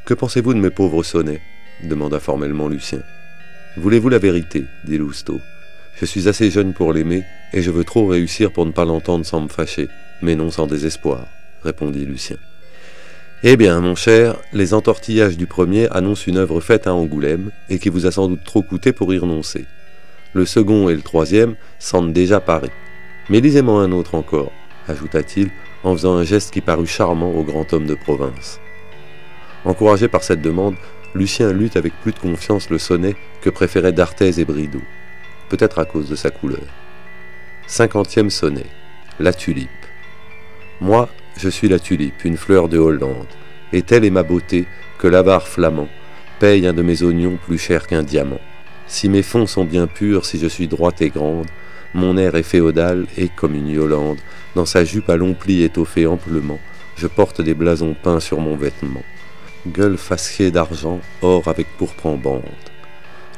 Que pensez-vous de mes pauvres sonnets demanda formellement Lucien. Voulez-vous la vérité dit Lousteau. Je suis assez jeune pour l'aimer, et je veux trop réussir pour ne pas l'entendre sans me fâcher, mais non sans désespoir, répondit Lucien. Eh bien, mon cher, les entortillages du premier annoncent une œuvre faite à Angoulême, et qui vous a sans doute trop coûté pour y renoncer. Le second et le troisième sentent déjà Paris. Mais lisez-moi un autre encore, ajouta-t-il, en faisant un geste qui parut charmant au grand homme de province. Encouragé par cette demande, Lucien lut avec plus de confiance le sonnet que préféraient d'Arthez et Bridoux, peut-être à cause de sa couleur. 50e sonnet, la tulipe. Moi, je suis la tulipe, une fleur de Hollande, et telle est ma beauté que l'avare flamand paye un de mes oignons plus cher qu'un diamant. Si mes fonds sont bien purs, si je suis droite et grande, mon air est féodal et comme une Yolande, dans sa jupe à longs plis étoffée amplement, je porte des blasons peints sur mon vêtement. Gueule fasciée d'argent, or avec pourpre en bande.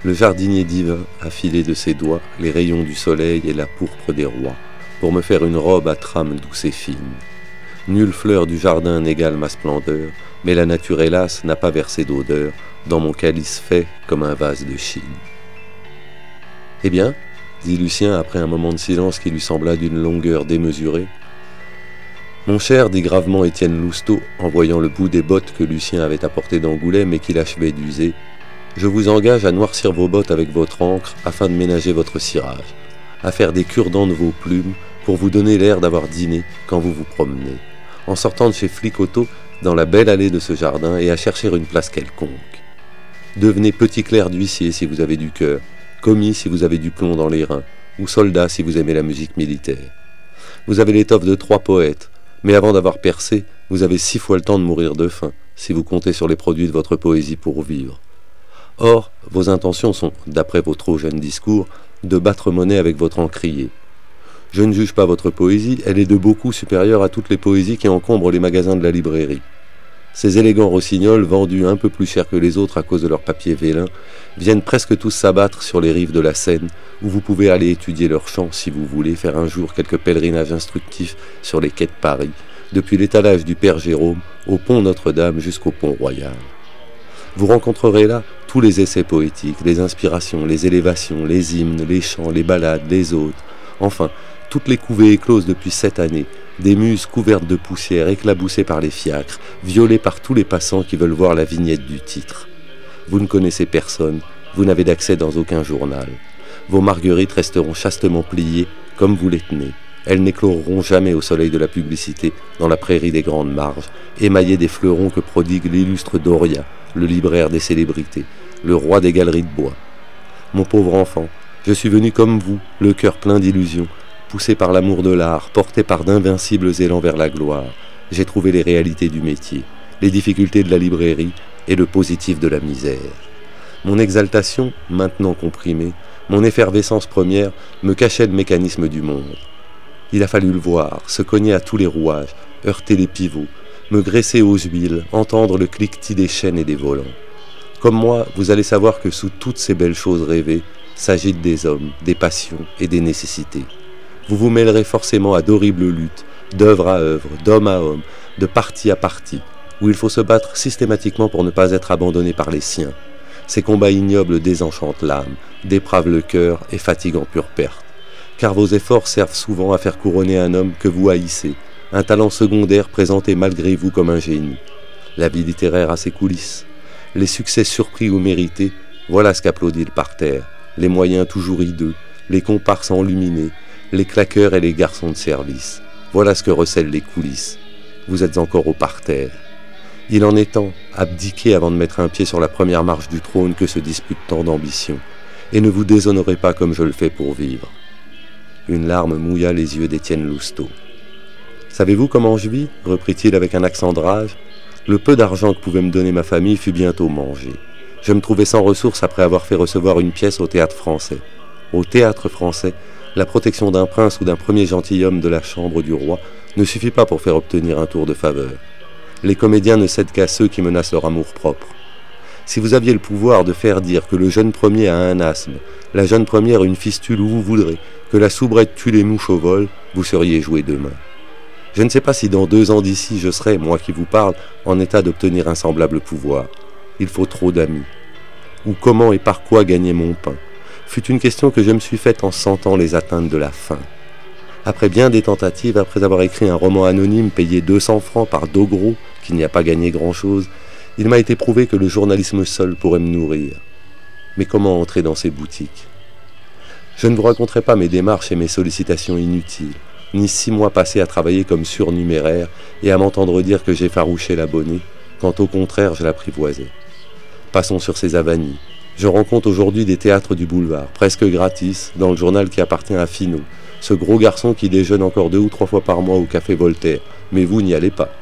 Le jardinier divin a filé de ses doigts les rayons du soleil et la pourpre des rois, pour me faire une robe à trame douce et fine. Nulle fleur du jardin n'égale ma splendeur, mais la nature hélas n'a pas versé d'odeur dans mon calice fait comme un vase de Chine. Eh bien, dit Lucien après un moment de silence qui lui sembla d'une longueur démesurée. Mon cher, dit gravement Étienne Lousteau, en voyant le bout des bottes que Lucien avait apportées d'Angoulême et qu'il achevait d'user, je vous engage à noircir vos bottes avec votre encre afin de ménager votre cirage, à faire des cure-dents de vos plumes pour vous donner l'air d'avoir dîné quand vous vous promenez, en sortant de chez Flicoteaux dans la belle allée de ce jardin et à chercher une place quelconque. Devenez petit clerc d'huissier si vous avez du cœur, commis si vous avez du plomb dans les reins, ou soldat si vous aimez la musique militaire. Vous avez l'étoffe de 3 poètes, mais avant d'avoir percé, vous avez 6 fois le temps de mourir de faim, si vous comptez sur les produits de votre poésie pour vivre. Or, vos intentions sont, d'après vos trop jeunes discours, de battre monnaie avec votre encrier. Je ne juge pas votre poésie, elle est de beaucoup supérieure à toutes les poésies qui encombrent les magasins de la librairie. Ces élégants rossignols, vendus un peu plus cher que les autres à cause de leur papier vélin, viennent presque tous s'abattre sur les rives de la Seine, où vous pouvez aller étudier leurs chants si vous voulez faire un jour quelques pèlerinages instructifs sur les quais de Paris, depuis l'étalage du Père Jérôme au pont Notre-Dame jusqu'au pont Royal. Vous rencontrerez là tous les essais poétiques, les inspirations, les élévations, les hymnes, les chants, les ballades, les odes, enfin, toutes les couvées écloses depuis 7 années, des muses couvertes de poussière, éclaboussées par les fiacres, violées par tous les passants qui veulent voir la vignette du titre. Vous ne connaissez personne, vous n'avez d'accès dans aucun journal. Vos marguerites resteront chastement pliées comme vous les tenez. Elles n'écloreront jamais au soleil de la publicité dans la prairie des grandes marges, émaillées des fleurons que prodigue l'illustre Doria, le libraire des célébrités, le roi des galeries de bois. Mon pauvre enfant, je suis venu comme vous, le cœur plein d'illusions, poussé par l'amour de l'art, porté par d'invincibles élans vers la gloire. J'ai trouvé les réalités du métier, les difficultés de la librairie et le positif de la misère. Mon exaltation, maintenant comprimée, mon effervescence première, me cachait le mécanisme du monde. Il a fallu le voir, se cogner à tous les rouages, heurter les pivots, me graisser aux huiles, entendre le cliquetis des chaînes et des volants. Comme moi, vous allez savoir que sous toutes ces belles choses rêvées, s'agitent des hommes, des passions et des nécessités. Vous vous mêlerez forcément à d'horribles luttes, d'œuvre à œuvre, d'homme à homme, de parti à parti, où il faut se battre systématiquement pour ne pas être abandonné par les siens. Ces combats ignobles désenchantent l'âme, dépravent le cœur et fatiguent en pure perte. Car vos efforts servent souvent à faire couronner un homme que vous haïssez, un talent secondaire présenté malgré vous comme un génie. La vie littéraire a ses coulisses. Les succès surpris ou mérités, voilà ce qu'applaudit le parterre. Les moyens toujours hideux, les comparses enluminés, les claqueurs et les garçons de service. Voilà ce que recèlent les coulisses. Vous êtes encore au parterre. Il en est temps, abdiquez avant de mettre un pied sur la première marche du trône que se disputent tant d'ambition, et ne vous déshonorez pas comme je le fais pour vivre. Une larme mouilla les yeux d'Étienne Lousteau. « Savez-vous comment je vis ?» reprit-il avec un accent de rage. « Le peu d'argent que pouvait me donner ma famille fut bientôt mangé. Je me trouvais sans ressources après avoir fait recevoir une pièce au Théâtre Français. Au Théâtre Français, la protection d'un prince ou d'un premier gentilhomme de la chambre du roi ne suffit pas pour faire obtenir un tour de faveur. Les comédiens ne cèdent qu'à ceux qui menacent leur amour-propre. Si vous aviez le pouvoir de faire dire que le jeune premier a un asthme, la jeune première une fistule où vous voudrez, que la soubrette tue les mouches au vol, vous seriez joué demain. Je ne sais pas si dans 2 ans d'ici je serai, moi qui vous parle, en état d'obtenir un semblable pouvoir. Il faut trop d'amis. Ou comment et par quoi gagner mon pain fut une question que je me suis faite en sentant les atteintes de la faim. Après bien des tentatives, après avoir écrit un roman anonyme payé 200 francs par Dogro, qui n'y a pas gagné grand-chose, il m'a été prouvé que le journalisme seul pourrait me nourrir. Mais comment entrer dans ces boutiques? Je ne vous raconterai pas mes démarches et mes sollicitations inutiles, ni 6 mois passés à travailler comme surnuméraire et à m'entendre dire que j'effarouchais l'abonné, quand au contraire je l'apprivoisais. Passons sur ces avanies. Je rencontre aujourd'hui des théâtres du boulevard, presque gratis, dans le journal qui appartient à Finot, ce gros garçon qui déjeune encore 2 ou 3 fois par mois au café Voltaire, mais vous n'y allez pas.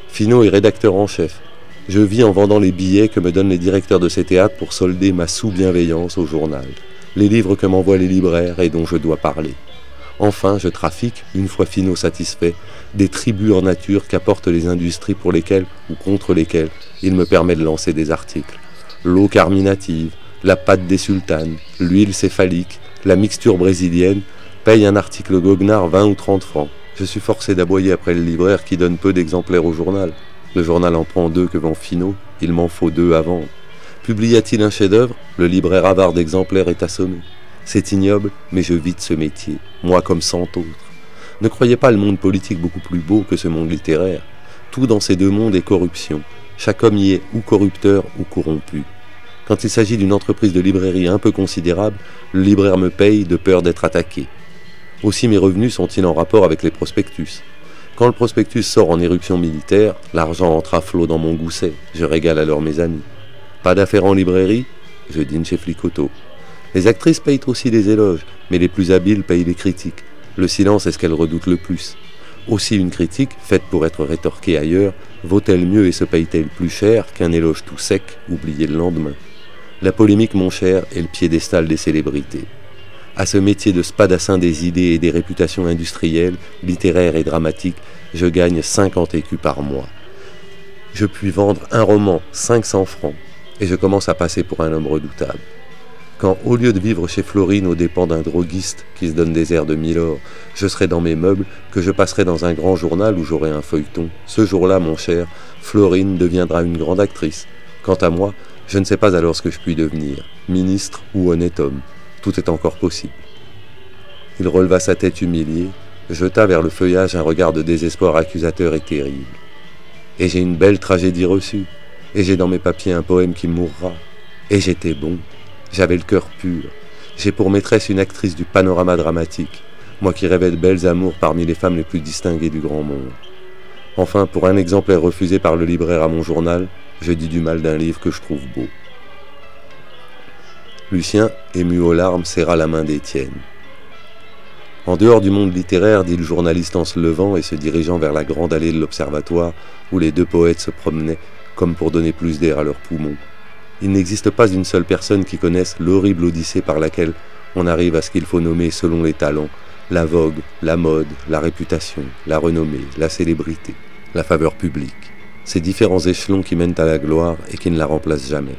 Finot est rédacteur en chef. Je vis en vendant les billets que me donnent les directeurs de ces théâtres pour solder ma sous-bienveillance au journal, les livres que m'envoient les libraires et dont je dois parler. Enfin, je trafique, une fois Finot satisfait, des tributs en nature qu'apportent les industries pour lesquelles ou contre lesquelles il me permet de lancer des articles. L'eau carminative, la pâte des sultanes, l'huile céphalique, la mixture brésilienne, paye un article goguenard 20 ou 30 francs. Je suis forcé d'aboyer après le libraire qui donne peu d'exemplaires au journal. Le journal en prend 2 que vend Finot, il m'en faut 2 à vendre. Publia-t-il un chef-d'œuvre, le libraire avare d'exemplaires est assommé. C'est ignoble, mais je vis de ce métier, moi comme 100 autres. Ne croyez pas le monde politique beaucoup plus beau que ce monde littéraire. Tout dans ces 2 mondes est corruption. Chaque homme y est ou corrupteur ou corrompu. Quand il s'agit d'une entreprise de librairie un peu considérable, le libraire me paye de peur d'être attaqué. Aussi mes revenus sont-ils en rapport avec les prospectus. Quand le prospectus sort en éruption militaire, l'argent entre à flot dans mon gousset, je régale alors mes amis. Pas d'affaires en librairie, je dîne chez Flicoteau. Les actrices payent aussi les éloges, mais les plus habiles payent les critiques. Le silence est ce qu'elles redoutent le plus. Aussi une critique, faite pour être rétorquée ailleurs, vaut-elle mieux et se paye-t-elle plus cher qu'un éloge tout sec, oublié le lendemain? La polémique, mon cher, est le piédestal des célébrités. À ce métier de spadassin des idées et des réputations industrielles, littéraires et dramatiques, je gagne 50 écus par mois. Je puis vendre un roman 500 francs, et je commence à passer pour un homme redoutable. Quand, au lieu de vivre chez Florine aux dépens d'un droguiste qui se donne des airs de Milord, je serai dans mes meubles, que je passerai dans un grand journal où j'aurai un feuilleton, ce jour-là, mon cher, Florine deviendra une grande actrice. Quant à moi, je ne sais pas alors ce que je puis devenir, ministre ou honnête homme. Tout est encore possible. Il releva sa tête humiliée, jeta vers le feuillage un regard de désespoir accusateur et terrible. Et j'ai une belle tragédie reçue, et j'ai dans mes papiers un poème qui mourra. Et j'étais bon, j'avais le cœur pur. J'ai pour maîtresse une actrice du panorama dramatique, moi qui rêvais de belles amours parmi les femmes les plus distinguées du grand monde. Enfin, pour un exemplaire refusé par le libraire à mon journal, je dis du mal d'un livre que je trouve beau. Lucien, ému aux larmes, serra la main d'Étienne. En dehors du monde littéraire, dit le journaliste en se levant et se dirigeant vers la grande allée de l'Observatoire, où les 2 poètes se promenaient, comme pour donner plus d'air à leurs poumons. Il n'existe pas une seule personne qui connaisse l'horrible odyssée par laquelle on arrive à ce qu'il faut nommer selon les talents, la vogue, la mode, la réputation, la renommée, la célébrité, la faveur publique. Ces différents échelons qui mènent à la gloire et qui ne la remplacent jamais.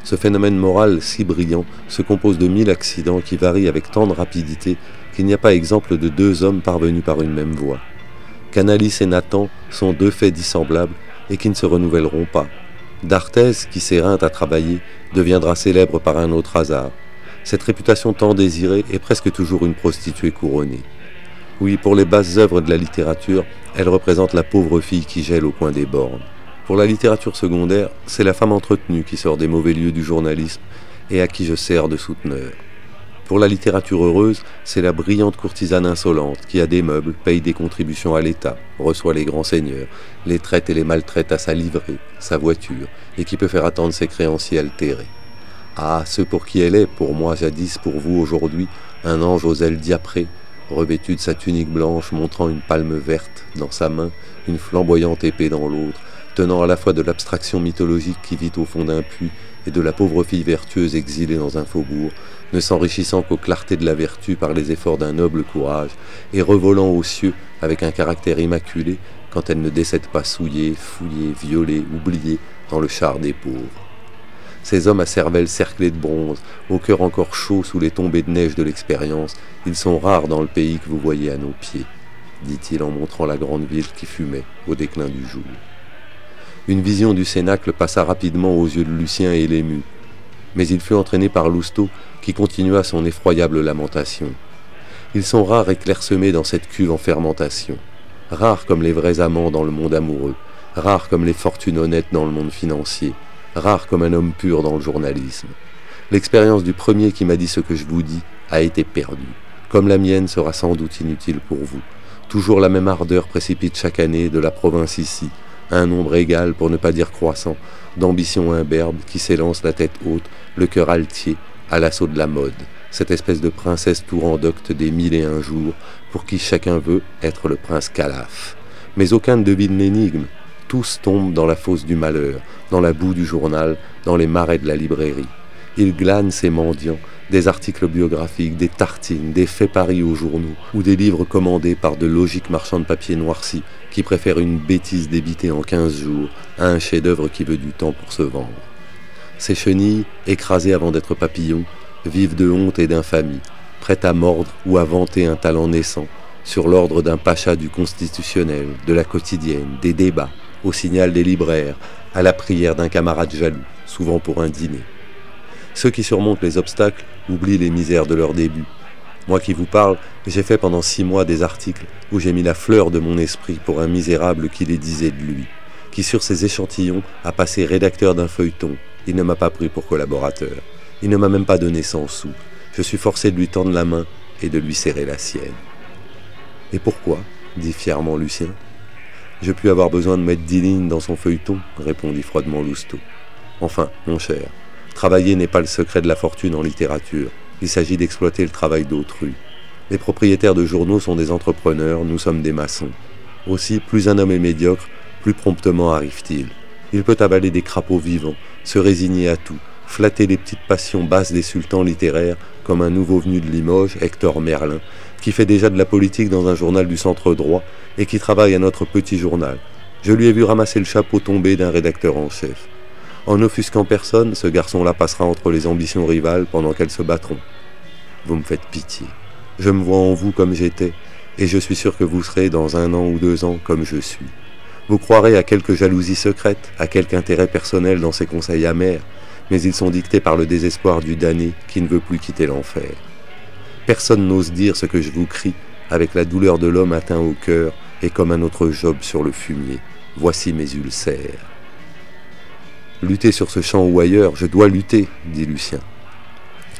Ce phénomène moral si brillant se compose de 1000 accidents qui varient avec tant de rapidité qu'il n'y a pas exemple de 2 hommes parvenus par une même voie. Canalis et Nathan sont 2 faits dissemblables et qui ne se renouvelleront pas. D'Arthez, qui s'éreinte à travailler, deviendra célèbre par un autre hasard. Cette réputation tant désirée est presque toujours une prostituée couronnée. Oui, pour les basses œuvres de la littérature, elle représente la pauvre fille qui gèle au coin des bornes. Pour la littérature secondaire, c'est la femme entretenue qui sort des mauvais lieux du journalisme et à qui je sers de souteneur. Pour la littérature heureuse, c'est la brillante courtisane insolente qui a des meubles, paye des contributions à l'État, reçoit les grands seigneurs, les traite et les maltraite à sa livrée, sa voiture, et qui peut faire attendre ses créanciers altérés. Ah, ceux pour qui elle est, pour moi jadis, pour vous aujourd'hui, un ange aux ailes diaprées, revêtu de sa tunique blanche montrant une palme verte dans sa main, une flamboyante épée dans l'autre, tenant à la fois de l'abstraction mythologique qui vit au fond d'un puits et de la pauvre fille vertueuse exilée dans un faubourg, ne s'enrichissant qu'aux clartés de la vertu par les efforts d'un noble courage, et revolant aux cieux avec un caractère immaculé quand elle ne décède pas souillée, fouillée, violée, oubliée dans le char des pauvres. Ces hommes à cervelle cerclée de bronze, au cœur encore chaud sous les tombées de neige de l'expérience, ils sont rares dans le pays que vous voyez à nos pieds. dit-il en montrant la grande ville qui fumait au déclin du jour. Une vision du cénacle passa rapidement aux yeux de Lucien et l'émut, mais il fut entraîné par Lousteau qui continua son effroyable lamentation. Ils sont rares et clairsemés dans cette cuve en fermentation, rares comme les vrais amants dans le monde amoureux, rares comme les fortunes honnêtes dans le monde financier, rares comme un homme pur dans le journalisme. L'expérience du premier qui m'a dit ce que je vous dis a été perdue, comme la mienne sera sans doute inutile pour vous. Toujours la même ardeur précipite chaque année de la province ici, un nombre égal, pour ne pas dire croissant, d'ambitions imberbes qui s'élancent la tête haute, le cœur altier, à l'assaut de la mode, cette espèce de princesse tourandocte des 1001 jours, pour qui chacun veut être le prince Calaf. Mais aucun ne devine l'énigme, tous tombent dans la fosse du malheur, dans la boue du journal, dans les marais de la librairie. Ils glanent ces mendiants, des articles biographiques, des tartines, des faits paris aux journaux, ou des livres commandés par de logiques marchands de papier noirci, qui préfèrent une bêtise débitée en 15 jours à un chef-d'œuvre qui veut du temps pour se vendre. Ces chenilles, écrasées avant d'être papillons, vivent de honte et d'infamie, prêtes à mordre ou à vanter un talent naissant, sur l'ordre d'un pacha du constitutionnel, de la quotidienne, des débats, au signal des libraires, à la prière d'un camarade jaloux, souvent pour un dîner. Ceux qui surmontent les obstacles oublient les misères de leur début. Moi qui vous parle, j'ai fait pendant 6 mois des articles où j'ai mis la fleur de mon esprit pour un misérable qui les disait de lui, qui sur ses échantillons a passé rédacteur d'un feuilleton. Il ne m'a pas pris pour collaborateur. Il ne m'a même pas donné 100 sous. Je suis forcé de lui tendre la main et de lui serrer la sienne. « Et pourquoi ?» dit fièrement Lucien. « Je puis avoir besoin de mettre 10 lignes dans son feuilleton » répondit froidement Lousteau. « Enfin, mon cher, travailler n'est pas le secret de la fortune en littérature. Il s'agit d'exploiter le travail d'autrui. Les propriétaires de journaux sont des entrepreneurs, nous sommes des maçons. Aussi, plus un homme est médiocre, plus promptement arrive-t-il. Il peut avaler des crapauds vivants, se résigner à tout, flatter les petites passions basses des sultans littéraires, comme un nouveau venu de Limoges, Hector Merlin, qui fait déjà de la politique dans un journal du centre droit et qui travaille à notre petit journal. Je lui ai vu ramasser le chapeau tombé d'un rédacteur en chef. En offusquant personne, ce garçon-là passera entre les ambitions rivales pendant qu'elles se battront. Vous me faites pitié. Je me vois en vous comme j'étais, et je suis sûr que vous serez dans 1 an ou 2 ans comme je suis. Vous croirez à quelque jalousie secrète, à quelque intérêt personnel dans ces conseils amers, mais ils sont dictés par le désespoir du damné qui ne veut plus quitter l'enfer. Personne n'ose dire ce que je vous crie, avec la douleur de l'homme atteint au cœur et comme un autre Job sur le fumier. Voici mes ulcères. Lutter sur ce champ ou ailleurs, je dois lutter, dit Lucien.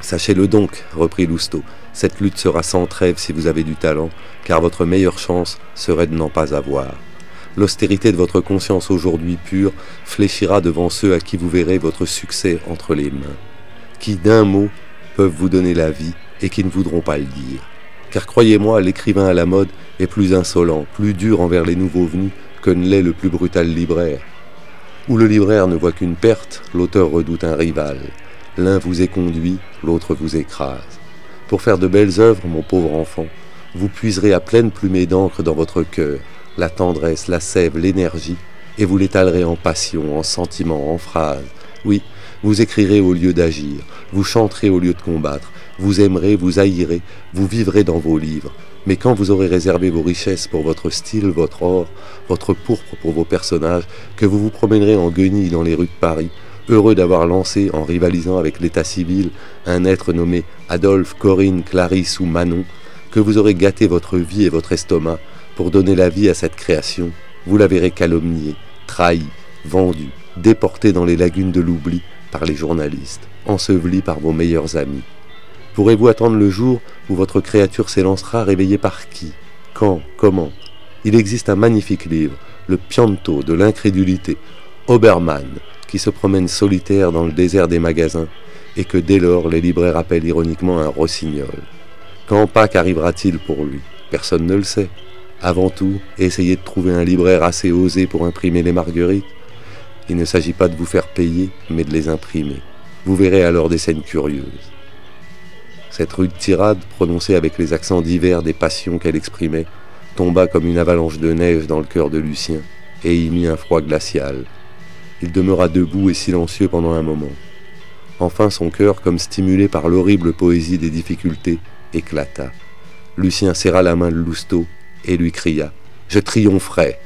Sachez-le donc, reprit Lousteau, cette lutte sera sans trêve si vous avez du talent, car votre meilleure chance serait de n'en pas avoir. L'austérité de votre conscience aujourd'hui pure fléchira devant ceux à qui vous verrez votre succès entre les mains, qui d'un mot peuvent vous donner la vie et qui ne voudront pas le dire. Car croyez-moi, l'écrivain à la mode est plus insolent, plus dur envers les nouveaux venus que ne l'est le plus brutal libraire. Où le libraire ne voit qu'une perte, l'auteur redoute un rival. L'un vous est conduit, l'autre vous écrase. Pour faire de belles œuvres, mon pauvre enfant, vous puiserez à pleine plumée d'encre dans votre cœur, la tendresse, la sève, l'énergie, et vous l'étalerez en passion, en sentiments, en phrases. Oui, vous écrirez au lieu d'agir, vous chanterez au lieu de combattre, vous aimerez, vous haïrez, vous vivrez dans vos livres. Mais quand vous aurez réservé vos richesses pour votre style, votre or, votre pourpre pour vos personnages, que vous vous promènerez en guenilles dans les rues de Paris, heureux d'avoir lancé, en rivalisant avec l'état civil, un être nommé Adolphe, Corinne, Clarisse ou Manon, que vous aurez gâté votre vie et votre estomac pour donner la vie à cette création, vous la verrez calomniée, trahie, vendue, déportée dans les lagunes de l'oubli par les journalistes, ensevelie par vos meilleurs amis. Pourrez-vous attendre le jour où votre créature s'élancera réveillée par qui? Quand? Comment? Il existe un magnifique livre, le Pianto de l'incrédulité, Obermann, qui se promène solitaire dans le désert des magasins et que dès lors les libraires appellent ironiquement un rossignol. Quand Pâques arrivera-t-il pour lui? Personne ne le sait. Avant tout, essayez de trouver un libraire assez osé pour imprimer les marguerites. Il ne s'agit pas de vous faire payer, mais de les imprimer. Vous verrez alors des scènes curieuses. Cette rude tirade, prononcée avec les accents divers des passions qu'elle exprimait, tomba comme une avalanche de neige dans le cœur de Lucien et y mit un froid glacial. Il demeura debout et silencieux pendant un moment. Enfin son cœur, comme stimulé par l'horrible poésie des difficultés, éclata. Lucien serra la main de Lousteau et lui cria « Je triompherai !»